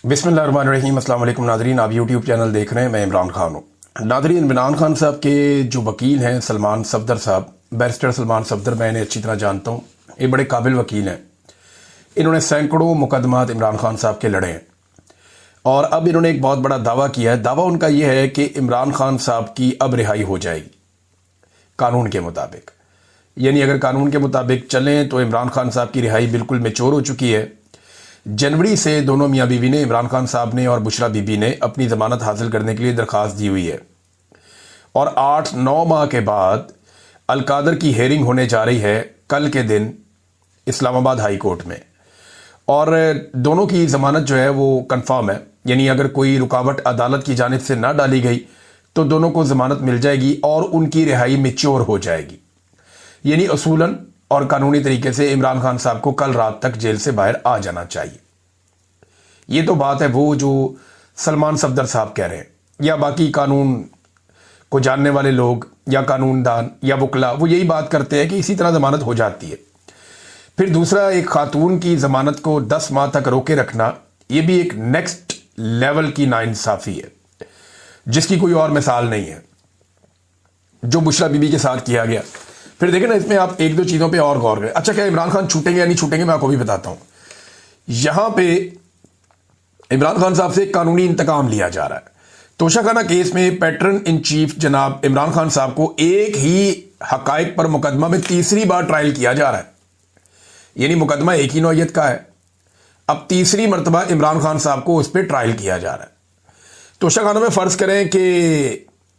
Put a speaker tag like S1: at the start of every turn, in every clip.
S1: बिस्मिल्लाहिर्रहमानिर्रहीम। अस्सलाम वालेकुम नाज़रीन, आप यूट्यूब चैनल देख रहे हैं। मैं इमरान खान हूँ। नाज़रीन, इमरान खान साहब के जो वकील हैं सलमान सफदर साहब, बैरिस्टर सलमान सफदर, मैं इन्हें अच्छी तरह जानता हूँ। ये बड़े काबिल वकील हैं। इन्होंने सैकड़ों मुकदमात इमरान खान साहब के लड़े हैं और अब इन्होंने एक बहुत बड़ा दावा किया है। दावा उनका यह है कि इमरान खान साहब की अब रिहाई हो जाएगी कानून के मुताबिक। यानी अगर कानून के मुताबिक चलें तो इमरान खान साहब की रिहाई बिल्कुल मैच्योर हो चुकी है। जनवरी से दोनों मियाँ बीवी ने, इमरान खान साहब ने और बुशरा बीबी ने, अपनी ज़मानत हासिल करने के लिए दरख्वास्त दी हुई है और 8-9 माह के बाद अलकादर की हेयरिंग होने जा रही है कल के दिन इस्लामाबाद हाई कोर्ट में। और दोनों की ज़मानत जो है वो कंफर्म है। यानी अगर कोई रुकावट अदालत की जानिब से ना डाली गई तो दोनों को ज़मानत मिल जाएगी और उनकी रिहाई मैच्योर हो जाएगी। यानी असूलन और कानूनी तरीके से इमरान खान साहब को कल रात तक जेल से बाहर आ जाना चाहिए। ये तो बात है वो जो सलमान सफदर साहब कह रहे हैं, या बाकी कानून को जानने वाले लोग या कानूनदान या वकला वो यही बात करते हैं कि इसी तरह ज़मानत हो जाती है। फिर दूसरा, एक खातून की ज़मानत को 10 माह तक रोके रखना, ये भी एक नेक्स्ट लेवल की नाइंसाफ़ी है जिसकी कोई और मिसाल नहीं है, जो बुशरा बीबी के साथ किया गया। फिर देखें ना, इसमें आप एक दो चीज़ों पे और गौर करें। अच्छा, क्या इमरान खान छूटेंगे या नहीं छूटेंगे, मैं आपको भी बताता हूं। यहां पे इमरान खान साहब से कानूनी इंतकाम लिया जा रहा है। तोशाखाना केस में पैटर्न इन चीफ जनाब इमरान खान साहब को एक ही हकायक पर मुकदमा में तीसरी बार ट्रायल किया जा रहा है। यानी मुकदमा एक ही नौयत का है, अब तीसरी मरतबा इमरान खान साहब को उस पर ट्रायल किया जा रहा है। तोशाखाना में फ़र्ज़ करें कि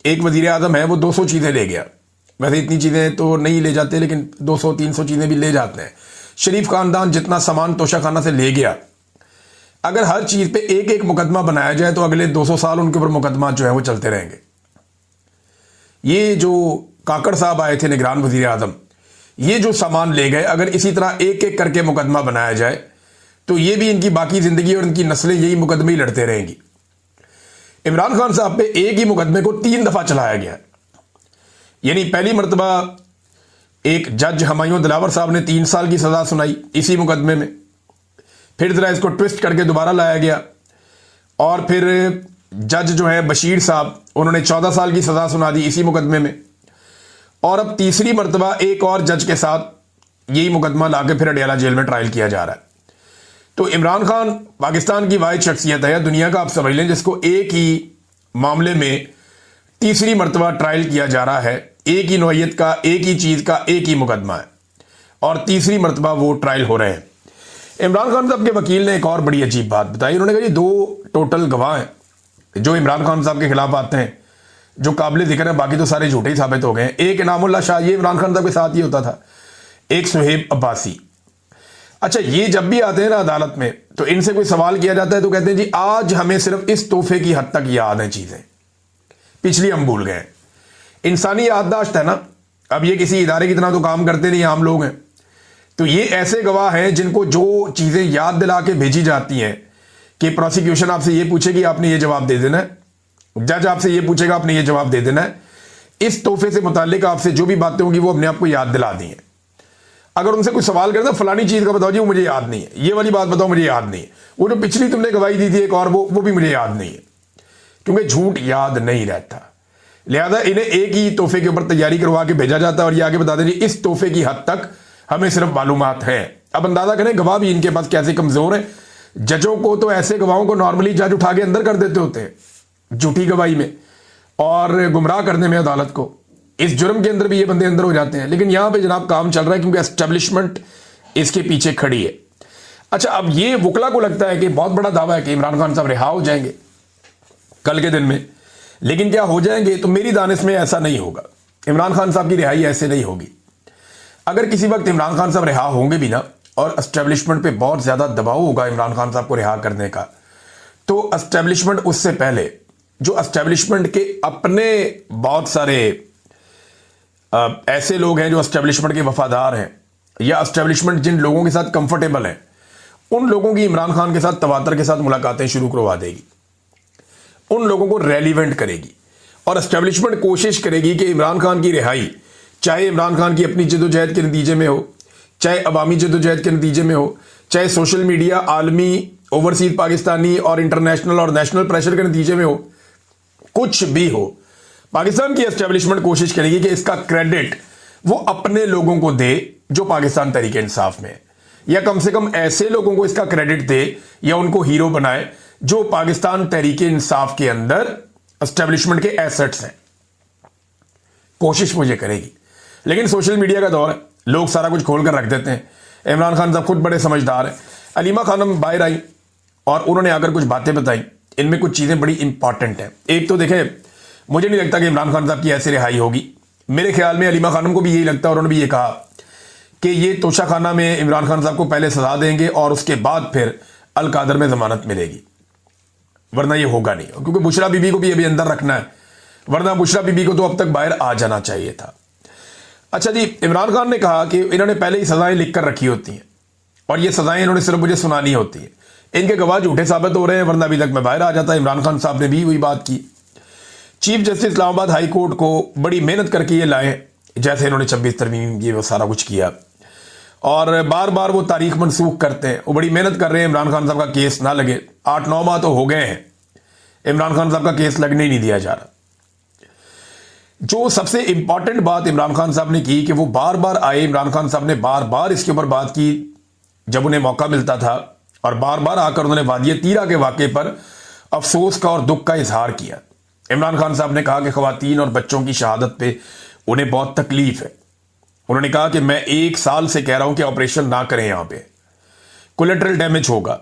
S1: एक वज़ीर आज़म है, वो 200 चीज़ें ले गया। वैसे इतनी चीज़ें तो नहीं ले जाते, लेकिन 200-300 चीज़ें भी ले जाते हैं। शरीफ खानदान जितना सामान तोशाखाना से ले गया, अगर हर चीज़ पे एक एक मुकदमा बनाया जाए तो अगले 200 साल उनके ऊपर मुकदमा जो है वो चलते रहेंगे। ये जो काकड़ साहब आए थे निगरान वज़ीर आज़म, ये जो सामान ले गए, अगर इसी तरह एक एक करके मुकदमा बनाया जाए तो ये भी इनकी बाकी ज़िंदगी और इनकी नस्लें यही मुकदमे ही लड़ते रहेंगी। इमरान खान साहब पे एक ही मुकदमे को 3 दफ़ा चलाया गया। यानी पहली मरतबा एक जज हमायूं दिलावर साहब ने 3 साल की सज़ा सुनाई इसी मुकदमे में। फिर ज़रा इसको ट्विस्ट करके दोबारा लाया गया और फिर जज जो है बशीर साहब, उन्होंने 14 साल की सज़ा सुना दी इसी मुकदमे में। और अब तीसरी मरतबा एक और जज के साथ यही मुकदमा लाके फिर अडियाला जेल में ट्रायल किया जा रहा है। तो इमरान खान पाकिस्तान की वाहिद शख्सियत है, दुनिया का आप समझ लें, जिसको एक ही मामले में तीसरी मरतबा ट्रायल किया जा रहा है। एक ही नौयत का, एक ही चीज़ का, एक ही मुकदमा है और तीसरी मरतबा वो ट्रायल हो रहे हैं। इमरान खान साहब के वकील ने एक और बड़ी अजीब बात बताई। उन्होंने कहा जी 2 टोटल गवाह हैं जो इमरान खान साहब के खिलाफ आते हैं, जो काबिल जिक्र है, बाकी तो सारे झूठे ही साबित हो गए हैं। एक इनामुल्लाह शाह, ये इमरान खान साहब के साथ ही होता था। एक सुहेब अब्बासी। अच्छा, ये जब भी आते हैं ना अदालत में तो इनसे कोई सवाल किया जाता है तो कहते हैं जी आज हमें सिर्फ इस तोहफे की हद तक याद है, चीज़ें पिछली हम भूल गए। इंसानी याददाश्त है ना, अब ये किसी इदारे की तरह तो काम करते नहीं, आम लोग हैं। तो ये ऐसे गवाह हैं जिनको जो चीज़ें याद दिला के भेजी जाती हैं कि प्रोसिक्यूशन आपसे ये पूछेगी, आपने ये जवाब दे देना है, जज आपसे ये पूछेगा, आपने ये जवाब दे देना है। इस तोहफे से मुताल्लिक आपसे जो भी बातें होंगी वो अपने आप को याद दिला दी हैं। अगर उनसे कोई सवाल करता फलानी चीज़ का बताओ जी, वो मुझे याद नहीं है, ये वाली बात बताओ, मुझे याद नहीं है, वो जो पिछली तुमने गवाही दी थी एक और, वो भी मुझे याद नहीं है, क्योंकि झूठ याद नहीं रहता। लिहाजा इन्हें एक ही तोहफे के ऊपर तैयारी करवा के भेजा जाता है और ये आगे बता दें जी इस तोहफे की हद तक हमें सिर्फ मालूमात है। अब अंदाजा करें गवाह भी इनके पास कैसे कमजोर है। जजों को तो ऐसे गवाहों को नॉर्मली जज उठा के अंदर कर देते होते हैं झूठी गवाही में और गुमराह करने में अदालत को। इस जुर्म के अंदर भी ये बंदे अंदर हो जाते हैं, लेकिन यहां पे जनाब काम चल रहा है क्योंकि एस्टेब्लिशमेंट इसके पीछे खड़ी है। अच्छा, अब ये वकला को लगता है कि बहुत बड़ा दावा है कि इमरान खान साहब रिहा हो जाएंगे कल के दिन में, लेकिन क्या हो जाएंगे? तो मेरी दानिश में ऐसा नहीं होगा। इमरान खान साहब की रिहाई ऐसे नहीं होगी। अगर किसी वक्त इमरान खान साहब रिहा होंगे भी ना और एस्टेब्लिशमेंट पे बहुत ज्यादा दबाव होगा इमरान खान साहब को रिहा करने का, तो एस्टेब्लिशमेंट उससे पहले जो एस्टेब्लिशमेंट के अपने बहुत सारे ऐसे लोग हैं जो एस्टेब्लिशमेंट के वफादार हैं या एस्टेब्लिशमेंट जिन लोगों के साथ कंफर्टेबल है, उन लोगों की इमरान खान के साथ तवातर के साथ मुलाकातें शुरू करवा देगी, उन लोगों को रेलिवेंट करेगी और एस्टेब्लिशमेंट कोशिश करेगी कि इमरान खान की रिहाई, चाहे इमरान खान की अपनी जदोजहद के नतीजे में हो, चाहे अवामी जदोजहद के नतीजे में हो, चाहे सोशल मीडिया, आलमी ओवरसीज पाकिस्तानी और इंटरनेशनल और नेशनल प्रेशर के नतीजे में हो, कुछ भी हो, पाकिस्तान की एस्टेब्लिशमेंट कोशिश करेगी कि इसका क्रेडिट वो अपने लोगों को दे जो पाकिस्तान तहरीक इंसाफ में है, या कम से कम ऐसे लोगों को इसका क्रेडिट दे या उनको हीरो बनाए जो पाकिस्तान तहरीक इंसाफ के अंदर एस्टेब्लिशमेंट के एसेट्स हैं। कोशिश वो ये करेगी। लेकिन सोशल मीडिया का दौर है, लोग सारा कुछ खोल कर रख देते हैं। इमरान खान साहब खुद बड़े समझदार हैं। अलीमा खानम बाहर आई और उन्होंने आकर कुछ बातें बताई, इनमें कुछ चीजें बड़ी इंपॉर्टेंट हैं। एक तो देखें, मुझे नहीं लगता कि इमरान खान साहब की ऐसे रिहाई होगी। मेरे ख्याल में अलीमा खानम को भी यही लगता है और उन्होंने भी ये कहा कि ये तोशाखाना में इमरान खान साहब को पहले सजा देंगे और उसके बाद फिर अल कादर में जमानत मिलेगी, वरना ये होगा नहीं। क्योंकि बुशरा बीबी को भी अभी अंदर रखना है, वरना बुशरा बीबी को तो अब तक बाहर आ जाना चाहिए था। अच्छा जी, इमरान खान ने कहा कि इन्होंने पहले ही सजाएं लिख कर रखी होती हैं और ये सजाएं इन्होंने सिर्फ मुझे सुनानी होती है। इनके गवाह झूठे साबित हो रहे हैं, वरना अभी तक मैं बाहर आ जाता। इमरान खान साहब ने भी वही बात की। Chief justice Islamabad high court को बड़ी मेहनत करके ये लाए, जैसे इन्होंने 26 तरमीम ये वो सारा कुछ किया, और बार बार वो तारीख मनसूख करते हैं। वो बड़ी मेहनत कर रहे हैं इमरान खान साहब का केस ना लगे। 8-9 माह तो हो गए हैं, इमरान खान साहब का केस लगने ही नहीं दिया जा रहा। जो सबसे इंपॉर्टेंट बात इमरान खान साहब ने की कि वो बार बार आए, इमरान खान साहब ने बार बार इसके ऊपर बात की जब उन्हें मौका मिलता था, और बार बार आकर उन्होंने वादिया तीरा के वाक़े पर अफसोस का और दुख का इजहार किया। इमरान खान साहब ने कहा कि ख़वातीन और बच्चों की शहादत पे उन्हें बहुत तकलीफ है। उन्होंने कहा कि मैं 1 साल से कह रहा हूं कि ऑपरेशन ना करें, यहां पे कोलेटरल डैमेज होगा,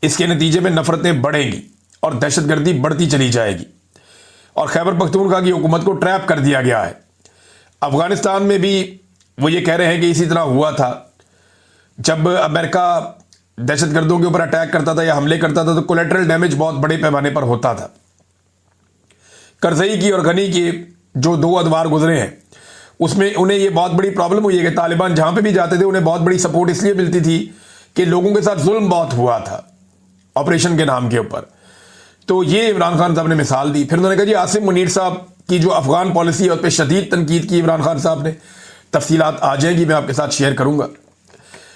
S1: इसके नतीजे में नफरतें बढ़ेंगी और दहशतगर्दी बढ़ती चली जाएगी, और खैबर पख्तूनख्वा की हुकूमत को ट्रैप कर दिया गया है। अफगानिस्तान में भी वो ये कह रहे हैं कि इसी तरह हुआ था। जब अमेरिका दहशतगर्दों के ऊपर अटैक करता था या हमले करता था तो कोलेटरल डैमेज बहुत बड़े पैमाने पर होता था। करजई की और गनी के जो 2 अदवार गुजरे हैं उसमें उन्हें यह बहुत बड़ी प्रॉब्लम हुई है कि तालिबान जहां पे भी जाते थे उन्हें बहुत बड़ी सपोर्ट इसलिए मिलती थी कि लोगों के साथ जुल्म बहुत हुआ था ऑपरेशन के नाम के ऊपर। तो ये इमरान खान साहब ने मिसाल दी। फिर उन्होंने कहा जी आसिम मुनीर साहब की जो अफगान पॉलिसी है उस पर शदीद तनकीद की इमरान खान साहब ने। तफसीलात आ जाएगी, मैं आपके साथ शेयर करूंगा।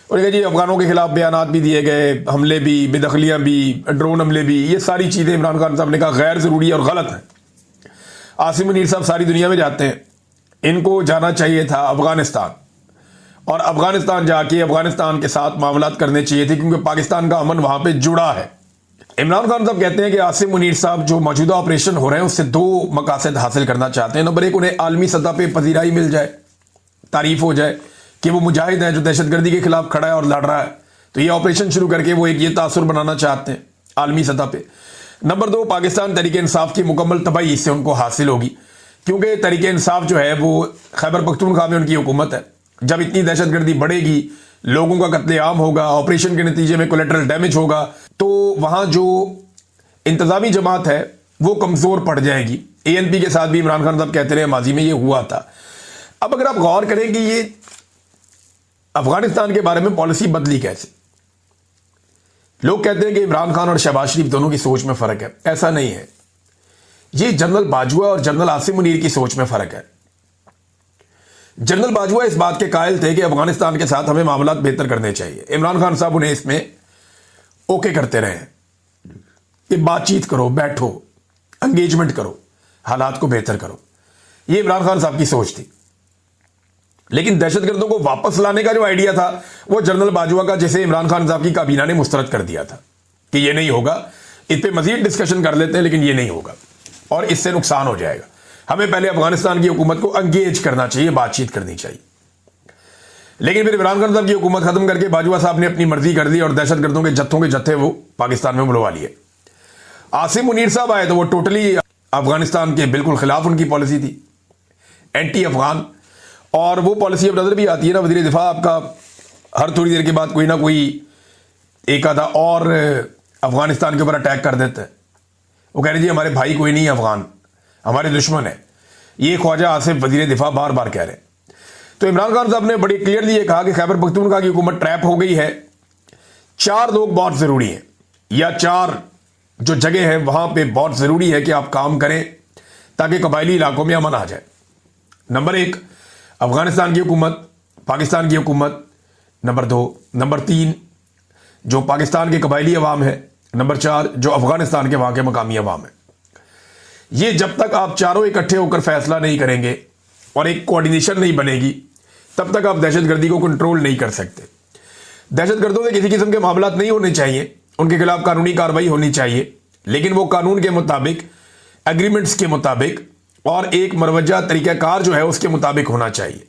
S1: और कहा जी अफगानों के खिलाफ बयानात भी दिए गए, हमले भी, बेदखलियां भी, ड्रोन हमले भी, ये सारी चीजें इमरान खान साहब ने कहा गैर जरूरी और गलत है। आसिम मुनीर साहब सारी दुनिया में जाते हैं, इनको जाना चाहिए था अफगानिस्तान, और अफगानिस्तान जाके अफगानिस्तान के साथ मामलात करने चाहिए थे, क्योंकि पाकिस्तान का अमन वहां पे जुड़ा है। इमरान खान साहब कहते हैं कि आसिम मुनीर साहब जो मौजूदा ऑपरेशन हो रहे हैं उससे 2 मकासद हासिल करना चाहते हैं। नंबर 1, उन्हें आलमी सतह पे पजीराई मिल जाए, तारीफ हो जाए कि वो मुजाहिद है जो दहशतगर्दी के खिलाफ खड़ा है और लड़ रहा है। तो ये ऑपरेशन शुरू करके वो एक ये तासुर बनाना चाहते हैं आलमी सतह पे। नंबर 2, पाकिस्तान तहरीक इंसाफ की मुकम्मल तबाही इससे उनको हासिल होगी, क्योंकि तहरीक इंसाफ जो है वो खैबर पख्तूनख्वा में उनकी हुकूमत है। जब इतनी दहशतगर्दी बढ़ेगी, लोगों का कत्लेआम होगा, ऑपरेशन के नतीजे में कोलेटरल डैमेज होगा, तो वहां जो इंतजामी जमात है वो कमजोर पड़ जाएगी। ANP के साथ भी इमरान खान साहब कहते रहे माजी में ये हुआ था। अब अगर आप गौर करें कि ये अफगानिस्तान के बारे में पॉलिसी बदली कैसे, लोग कहते हैं कि इमरान खान और शहबाज शरीफ दोनों की सोच में फर्क है। ऐसा नहीं है, ये जनरल बाजवा और जनरल आसिम मुनीर की सोच में फर्क है। जनरल बाजवा इस बात के कायल थे कि अफगानिस्तान के साथ हमें मामलात बेहतर करने चाहिए। इमरान खान साहब उन्हें इसमें ओके करते रहे कि बातचीत करो, बैठो, एंगेजमेंट करो, हालात को बेहतर करो। ये इमरान खान साहब की सोच थी। लेकिन दहशतगर्दों को वापस लाने का जो आइडिया था वो जनरल बाजवा का, जिसे इमरान खान साहब की काबीना ने मुस्तरद कर दिया था कि ये नहीं होगा, इस पर मजीद डिस्कशन कर लेते हैं लेकिन ये नहीं होगा और इससे नुकसान हो जाएगा। हमें पहले अफगानिस्तान की हुकूमत को एंगेज करना चाहिए, बातचीत करनी चाहिए। लेकिन फिर इमरान खान साहब की हुकूमत खत्म करके बाजवा साहब ने अपनी मर्जी कर दी और दहशतगर्दों के जत्थे वो पाकिस्तान में बुलवा लिए। आसिम मुनीर साहब आए तो वो टोटली अफगानिस्तान के बिल्कुल खिलाफ उनकी पॉलिसी थी, एंटी अफगान। और वो पॉलिसी अब नजर भी आती है ना, वज़ीर दिफा आपका हर थोड़ी देर के बाद कोई ना कोई एक आधा और अफगानिस्तान के ऊपर अटैक कर देता है। वो कह रहे जी हमारे भाई कोई नहीं है अफगान, हमारे दुश्मन है। ये ख्वाजा आसिफ वज़ीर दिफा बार बार कह रहे हैं। तो इमरान खान साहब ने बड़ी क्लियरली ये कहा कि खैबर पख्तूनख्वा की हुकूमत ट्रैप हो गई है। 4 लोग बहुत जरूरी हैं, या 4 जो जगह है वहां पे बहुत जरूरी है कि आप काम करें ताकि कबायली इलाकों में अमन आ जाए। नंबर 1, अफगानिस्तान की हुकूमत, पाकिस्तान की हुकूमत। नंबर 2, नंबर 3, जो पाकिस्तान के कबायली अवाम है, नंबर 4 जो अफगानिस्तान के वहां के मकामी अवाम है। ये जब तक आप चारों इकट्ठे होकर फैसला नहीं करेंगे और एक कोऑर्डिनेशन नहीं बनेगी, तब तक आप दहशतगर्दी को कंट्रोल नहीं कर सकते। दहशतगर्दों से किसी किस्म के मामलात नहीं होने चाहिए, उनके खिलाफ कानूनी कार्रवाई होनी चाहिए, लेकिन वो कानून के मुताबिक, एग्रीमेंट्स के मुताबिक और एक मरवजा तरीकाकार जो है उसके मुताबिक होना चाहिए।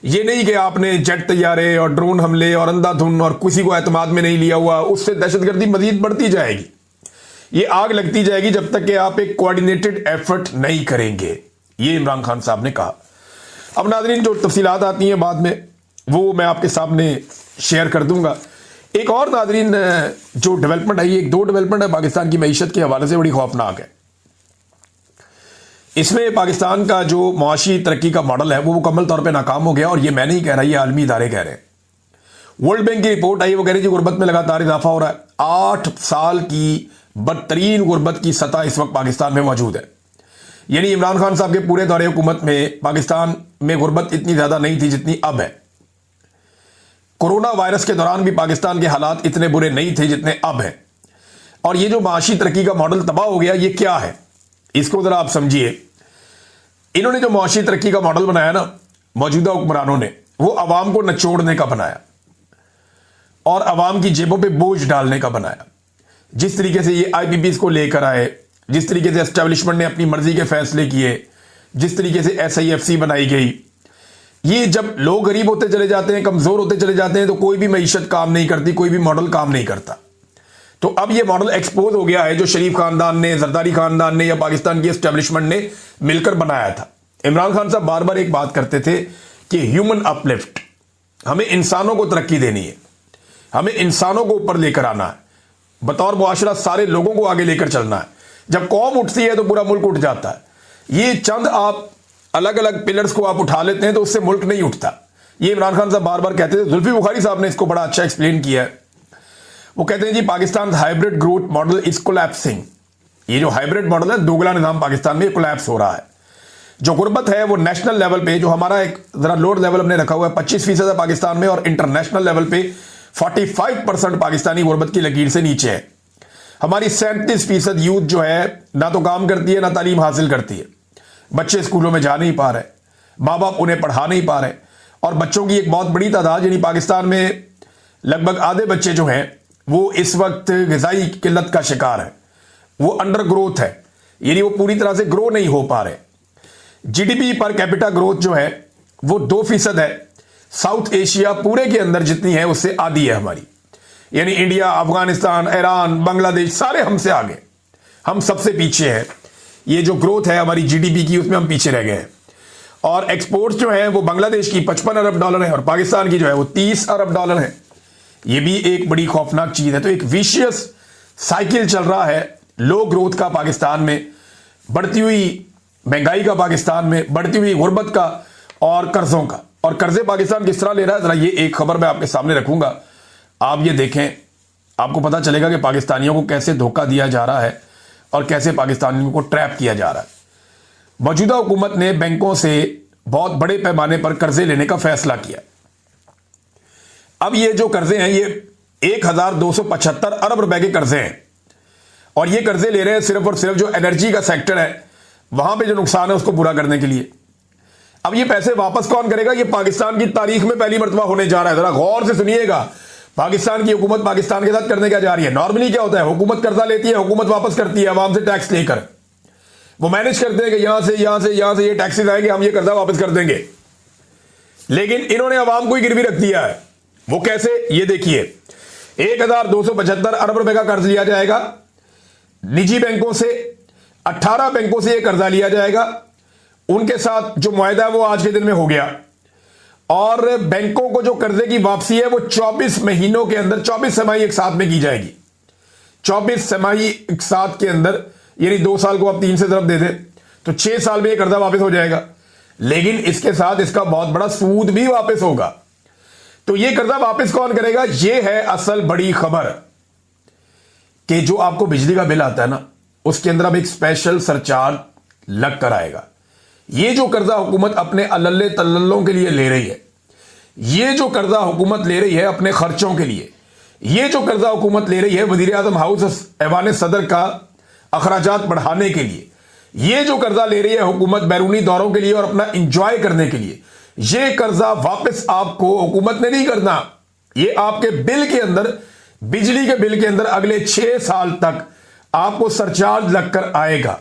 S1: ये नहीं कि आपने जेट तैयारे और ड्रोन हमले और अंधाधुन और किसी को एतमाद में नहीं लिया हुआ, उससे दहशतगर्दी मजीद बढ़ती जाएगी, ये आग लगती जाएगी जब तक कि आप एक कोऑर्डिनेटेड एफर्ट नहीं करेंगे। ये इमरान खान साहब ने कहा। अब नाज़रीन, जो तफसीलात आती हैं बाद में वो मैं आपके सामने शेयर कर दूंगा। एक और नाज़रीन जो डेवलपमेंट आई, एक दो डेवलपमेंट है पाकिस्तान की मईशत के हवाले से बड़ी खौफनाक है। इसमें पाकिस्तान का जो मुआशी तरक्की का मॉडल है वो मुकम्मल तौर पे नाकाम हो गया, और ये मैं नहीं कह रहा, ये आलमी इदारे कह रहे हैं। वर्ल्ड बैंक की रिपोर्ट आई, वो कह रही थी गुर्बत में लगातार इजाफा हो रहा है। 8 साल की बदतरीन गुर्बत की सतह इस वक्त पाकिस्तान में मौजूद है। यानी इमरान खान साहब के पूरे दौरे हुकूमत में पाकिस्तान में गुर्बत इतनी ज्यादा नहीं थी जितनी अब है। कोरोना वायरस के दौरान भी पाकिस्तान के हालात इतने बुरे नहीं थे जितने अब हैं। और ये जो माशी तरक्की का मॉडल तबाह हो गया, ये क्या है, इसको जरा आप समझिए। इन्होंने जो मुआशी तरक्की का मॉडल बनाया ना, मौजूदा हुक्मरानों ने, वो अवाम को नचोड़ने का बनाया और अवाम की जेबों पे बोझ डालने का बनाया। जिस तरीके से ये IPPs को लेकर आए, जिस तरीके से एस्टेब्लिशमेंट ने अपनी मर्जी के फैसले किए, जिस तरीके से SIFC बनाई गई, ये जब लोग गरीब होते चले जाते हैं, कमजोर होते चले जाते हैं, तो कोई भी मईशत काम नहीं करती, कोई भी मॉडल काम नहीं करता। तो अब ये मॉडल एक्सपोज हो गया है जो शरीफ खानदान ने, जरदारी खानदान ने या पाकिस्तान की एस्टेब्लिशमेंट ने मिलकर बनाया था। इमरान खान साहब बार बार एक बात करते थे कि ह्यूमन अपलिफ्ट, हमें इंसानों को तरक्की देनी है, हमें इंसानों को ऊपर लेकर आना है, बतौर मुआशरा सारे लोगों को आगे लेकर चलना है। जब कौम उठती है तो पूरा मुल्क उठ जाता है। ये चंद आप अलग अलग पिलर्स को आप उठा लेते हैं तो उससे मुल्क नहीं उठता। ये इमरान खान साहब बार बार कहते थे। जुल्फी बुखारी साहब ने इसको बड़ा अच्छा एक्सप्लेन किया है। वो कहते हैं जी, Pakistan hybrid growth model is collapsing. ये जो हाइब्रिड मॉडल है, दोगला निजाम पाकिस्तान में कोलैप्स हो रहा है। जो गुर्बत है वो नेशनल लेवल पे, जो हमारा एक जरा लोअर लेवल हमने रखा हुआ है, 25% है पाकिस्तान में, और इंटरनेशनल लेवल पे 45% पाकिस्तानी गुर्बत की लकीर से नीचे है। हमारी 37% यूथ जो है ना तो काम करती है ना तालीम हासिल करती है। बच्चे स्कूलों में जा नहीं पा रहे, माँ बाप उन्हें पढ़ा नहीं पा रहे, और बच्चों की एक बहुत बड़ी तादाद, यानी पाकिस्तान में लगभग आधे बच्चे जो हैं वो इस वक्त ग़िज़ाई किल्लत का शिकार है। वो अंडर ग्रोथ है, यानी वो पूरी तरह से ग्रो नहीं हो पा रहे। GDP पर कैपिटा ग्रोथ जो है वो 2% है। साउथ एशिया पूरे के अंदर जितनी है उससे आधी है हमारी, यानी इंडिया, अफगानिस्तान, ईरान, बांग्लादेश सारे हमसे आगे, हम सबसे पीछे हैं। ये जो ग्रोथ है हमारी GDP की, उसमें हम पीछे रह गए हैं। और एक्सपोर्ट्स जो है वो बांग्लादेश की $55 अरब है और पाकिस्तान की जो है वो $30 अरब है। ये भी एक बड़ी खौफनाक चीज है। तो एक विशियस साइकिल चल रहा है, लो ग्रोथ का पाकिस्तान में, बढ़ती हुई महंगाई का पाकिस्तान में, बढ़ती हुई गुर्बत का और कर्जों का। और कर्जे पाकिस्तान किस तरह ले रहा है, जरा ये एक खबर मैं आपके सामने रखूंगा, आप ये देखें, आपको पता चलेगा कि पाकिस्तानियों को कैसे धोखा दिया जा रहा है और कैसे पाकिस्तानियों को ट्रैप किया जा रहा है। मौजूदा हुकूमत ने बैंकों से बहुत बड़े पैमाने पर कर्जे लेने का फैसला किया। अब ये जो कर्जे हैं ये 1275 अरब रुपए के कर्जे हैं, और ये कर्जे ले रहे हैं सिर्फ और सिर्फ जो एनर्जी का सेक्टर है वहां पे जो नुकसान है उसको पूरा करने के लिए। अब ये पैसे वापस कौन करेगा, ये पाकिस्तान की तारीख में पहली मर्तबा होने जा रहा है। जरा गौर से सुनिएगा, पाकिस्तान की हुकूमत पाकिस्तान के साथ करने क्या जा रही है। नॉर्मली क्या होता है, हुकूमत कर्जा लेती है, हुकूमत वापस करती है आवाम से टैक्स लेकर। वो मैनेज करते हैं कि यहां से ये टैक्सेस आएंगे, हम ये कर्जा वापस कर देंगे। लेकिन इन्होंने आवाम को ही गिरवी रख दिया है। वो कैसे, ये देखिए, 1275 अरब रुपए का कर्ज लिया जाएगा निजी बैंकों से, 18 बैंकों से यह कर्जा लिया जाएगा। उनके साथ जो मुआहदा है वो आज के दिन में हो गया, और बैंकों को जो कर्जे की वापसी है वो 24 महीनों के अंदर, 24 छमाही एक साथ में की जाएगी। 24 छमाही एक साथ के अंदर, यानी 2 साल को आप 3 से तरफ दे दें तो 6 साल में यह कर्जा वापस हो जाएगा। लेकिन इसके साथ इसका बहुत बड़ा सूद भी वापस होगा। तो यह कर्जा वापस कौन करेगा, यह है असल बड़ी खबर, कि जो आपको बिजली का बिल आता है ना, उसके अंदर अब एक स्पेशल सरचार्ज लग कर आएगा। ये जो कर्जा हुकूमत अपने अल्ले तल्लों के लिए ले रही है, ये जो कर्जा हुकूमत ले रही है अपने खर्चों के लिए, ये जो कर्जा हुकूमत ले रही है वजीर आजम हाउस ऐवान सदर का अखराजात बढ़ाने के लिए, ये जो कर्जा ले रही है हुकूमत बैरूनी दौरों के लिए और अपना इंजॉय करने के लिए, ये कर्जा वापस आपको हुकूमत ने नहीं करना। ये आपके बिल के अंदर, बिजली के बिल के अंदर अगले 6 साल तक आपको सरचार्ज लगकर आएगा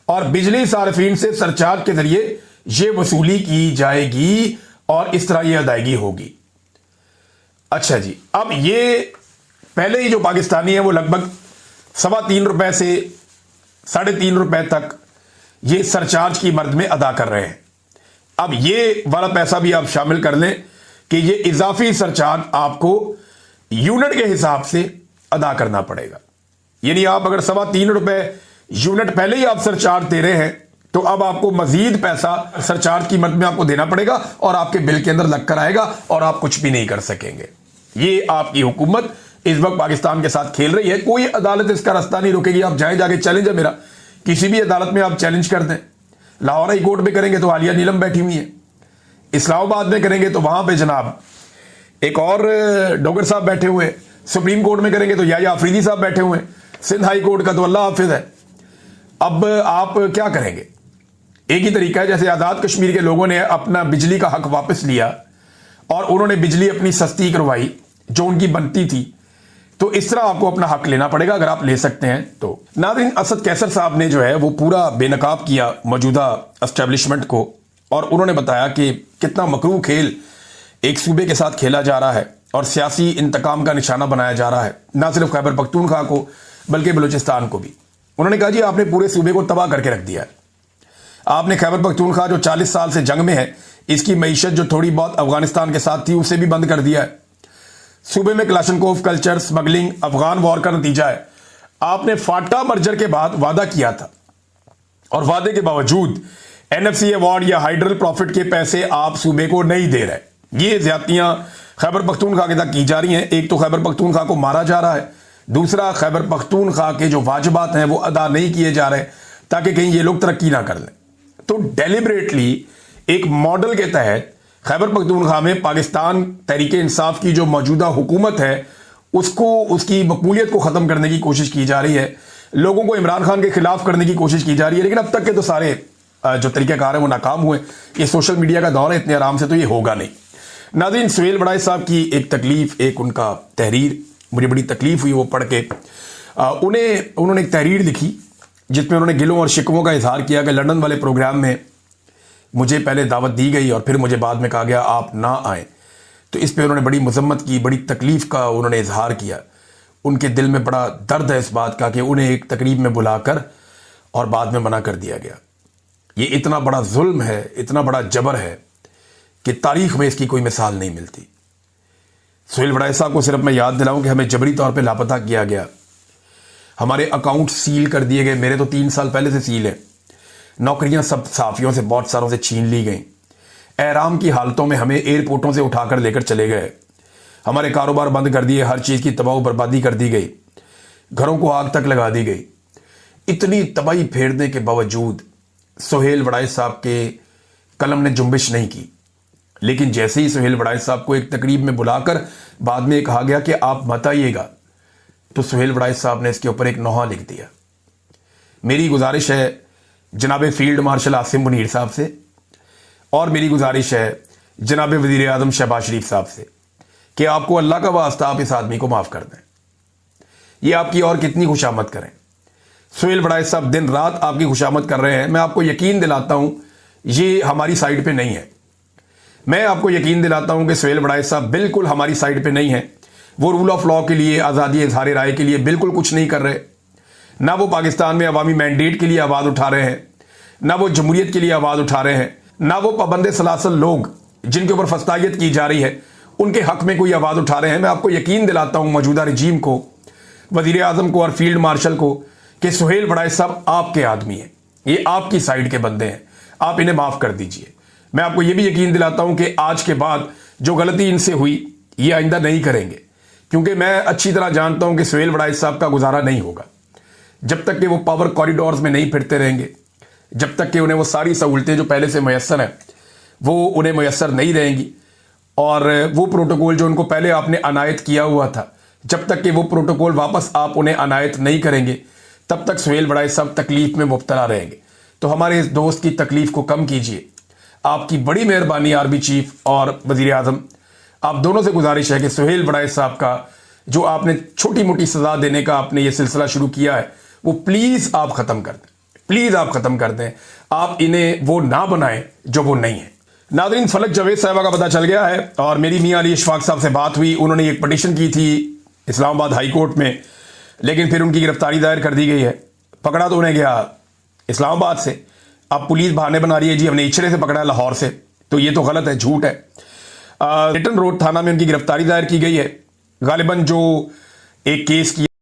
S1: और बिजली सार्फिन से सरचार्ज के जरिए यह वसूली की जाएगी और इस तरह यह अदायगी होगी। अच्छा जी, अब ये पहले ही जो पाकिस्तानी है वो लगभग 3.25 रुपए से 3.5 रुपए तक ये सरचार्ज की मर्द में अदा कर रहे हैं। अब ये वाला पैसा भी आप शामिल कर लें कि ये इजाफी सरचार्ज आपको यूनिट के हिसाब से अदा करना पड़ेगा। यानी आप अगर 3.25 रुपए यूनिट पहले ही आप सरचार्ज दे रहे हैं तो अब आपको मजीद पैसा सरचार्ज की मद में आपको देना पड़ेगा और आपके बिल के अंदर लगकर आएगा और आप कुछ भी नहीं कर सकेंगे। ये आपकी हुकूमत इस वक्त पाकिस्तान के साथ खेल रही है। कोई अदालत इसका रास्ता नहीं रोकेगी। आप जाए, जाके चैलेंज है मेरा, किसी भी अदालत में आप चैलेंज कर दें। लाहौर हाई कोर्ट में करेंगे तो आलिया नीलम बैठी हुई है, इस्लामाबाद में करेंगे तो वहां पे जनाब एक और डोगर साहब बैठे हुए, सुप्रीम कोर्ट में करेंगे तो याया अफरीदी साहब बैठे हुए, सिंध हाई कोर्ट का तो अल्लाह हाफिज है। अब आप क्या करेंगे? एक ही तरीका है, जैसे आजाद कश्मीर के लोगों ने अपना बिजली का हक वापस लिया और उन्होंने बिजली अपनी सस्ती करवाई जो उनकी बनती थी, तो इस तरह आपको अपना हक लेना पड़ेगा अगर आप ले सकते हैं तो। नाज़रीन, असद कैसर साहब ने जो है वो पूरा बेनकाब किया मौजूदा एस्टेब्लिशमेंट को और उन्होंने बताया कि कितना मकरूह खेल एक सूबे के साथ खेला जा रहा है और सियासी इंतकाम का निशाना बनाया जा रहा है, ना सिर्फ खैबर पख्तूनख्वा को बल्कि बलूचिस्तान को भी। उन्होंने कहा जी आपने पूरे सूबे को तबाह करके रख दिया है। आपने खैबर पख्तूनख्वा जो 40 साल से जंग में है, इसकी मईशत जो थोड़ी बहुत अफगानिस्तान के साथ थी उसे भी बंद कर दिया है। सूबे में Kalashnikov culture, smuggling Afghan war का नतीजा है। आपने फाटा मर्जर के बाद वादा किया था और वादे के बावजूद NFC अवार्ड या हाइड्रल प्रॉफिट के पैसे आप सूबे को नहीं दे रहे। ये ज्यादतियां खैबर पख्तूनख्वा के साथ की जा रही हैं। एक तो खैबर पख्तूनख्वा को मारा जा रहा है, दूसरा खैबर पख्तूनख्वा के जो वाजिबात हैं वो अदा नहीं किए जा रहे ताकि कहीं ये लोग तरक्की ना कर लें। तो डेलिबरेटली एक मॉडल के तहत खैबर पख्तूनख्वा में पाकिस्तान तहरीके इंसाफ की जो मौजूदा हुकूमत है उसको, उसकी मकबूलियत को खत्म करने की कोशिश की जा रही है। लोगों को इमरान खान के खिलाफ करने की कोशिश की जा रही है, लेकिन अब तक के तो सारे जो तरीक़ेकार है वो नाकाम हुए। ये सोशल मीडिया का दौर है, इतने आराम से तो ये होगा नहीं। नाज़रीन, सुहेल वड़ाई साहब की एक तकलीफ, एक उनका तहरीर मुझे बड़ी तकलीफ हुई वो पढ़ के। उन्होंने एक तहरीर लिखी जिसमें उन्होंने गिलों और शिकवों का इजहार किया कि लंदन वाले प्रोग्राम में मुझे पहले दावत दी गई और फिर मुझे बाद में कहा गया आप ना आए। तो इस पे उन्होंने बड़ी मजम्मत की, बड़ी तकलीफ का उन्होंने इजहार किया। उनके दिल में बड़ा दर्द है इस बात का कि उन्हें एक तकरीब में बुलाकर और बाद में मना कर दिया गया। ये इतना बड़ा जुल्म है, इतना बड़ा जबर है कि तारीख में इसकी कोई मिसाल नहीं मिलती। सुहेल वड़ाई साहब को सिर्फ मैं याद दिलाऊं कि हमें जबरी तौर पे लापता किया गया, हमारे अकाउंट सील कर दिए गए। मेरे तो 3 साल पहले से सील है। नौकरियां सब साफियों से, बहुत सारों से छीन ली गई। एहराम की हालतों में हमें एयरपोर्टों से उठाकर लेकर चले गए। हमारे कारोबार बंद कर दिए, हर चीज की तबाह बर्बादी कर दी गई, घरों को आग तक लगा दी गई। इतनी तबाही फेरने के बावजूद सुहेल वड़ाई साहब के कलम ने जुम्बिश नहीं की। लेकिन जैसे ही सुहेल वड़ाई साहब को एक तकरीब में बुलाकर बाद में कहा गया कि आप मत आइएगा, तो सुहेल वड़ाई साहब ने इसके ऊपर एक नोहा लिख दिया। मेरी गुजारिश है जनाब फील्ड मार्शल आसिम मुनीर साहब से और मेरी गुजारिश है जनाब वजीर आजम शहबाज शरीफ साहब से कि आपको अल्लाह का वास्ता आप इस आदमी को माफ कर दें। ये आपकी और कितनी खुशामद करें। सुहेल वड़ाई साहब दिन रात आपकी खुशामद कर रहे हैं। मैं आपको यकीन दिलाता हूं ये हमारी साइड पे नहीं है। मैं आपको यकीन दिलाता हूं कि सुहेल वड़ाई साहब बिल्कुल हमारी साइड पे नहीं है। वो रूल ऑफ लॉ के लिए, आज़ादी इजहार राय के लिए बिल्कुल कुछ नहीं कर रहे। ना वो पाकिस्तान में अवामी मैंडेट के लिए आवाज़ उठा रहे हैं, ना वो जमहूरियत के लिए आवाज़ उठा रहे हैं, ना वो पाबंद सलासल लोग जिनके ऊपर फस्तायत की जा रही है उनके हक में कोई आवाज़ उठा रहे हैं। मैं आपको यकीन दिलाता हूं मौजूदा रजीम को, वजीर आजम को और फील्ड मार्शल को कि सुहेल वड़ाई साहब आपके आदमी हैं, ये आपकी साइड के बंदे हैं, आप इन्हें माफ़ कर दीजिए। मैं आपको यह भी यकीन दिलाता हूं कि आज के बाद जो गलती इनसे हुई ये आइंदा नहीं करेंगे, क्योंकि मैं अच्छी तरह जानता हूं कि सुहेल वड़ाई साहब का गुजारा नहीं होगा जब तक कि वो पावर कॉरिडोर्स में नहीं फिरते रहेंगे, जब तक कि उन्हें वो सारी सहूलतें जो पहले से मैसर हैं वो उन्हें मैसर नहीं रहेंगी और वो प्रोटोकॉल जो उनको पहले आपने अनायत किया हुआ था जब तक कि वो प्रोटोकॉल वापस आप उन्हें अनायत नहीं करेंगे तब तक सुहेल बड़ाई साहब तकलीफ में मुब्तला रहेंगे। तो हमारे इस दोस्त की तकलीफ को कम कीजिए। आपकी बड़ी मेहरबानी आर्मी चीफ और वजीर आजम, आप दोनों से गुजारिश है कि सुहेल बड़ाई साहब का जो आपने छोटी मोटी सजा देने का आपने ये सिलसिला शुरू किया है वो प्लीज आप खत्म कर दें, प्लीज आप खत्म कर दें। आप इन्हें वो ना बनाएं जो वो नहीं है। नादरीन, फलक जावेद साहबा का पता चल गया है और मेरी मियां अली इशफाक साहब से बात हुई। उन्होंने एक पटिशन की थी इस्लामाबाद हाई कोर्ट में, लेकिन फिर उनकी गिरफ्तारी दायर कर दी गई है। पकड़ा तो उन्हें गया इस्लामाबाद से, अब पुलिस बहाने बना रही है जी हमने इचरे से पकड़ा है, लाहौर से। तो ये तो गलत है, झूठ है। रिटन रोड थाना में उनकी गिरफ्तारी दायर की गई है। गालिबन जो एक केस किया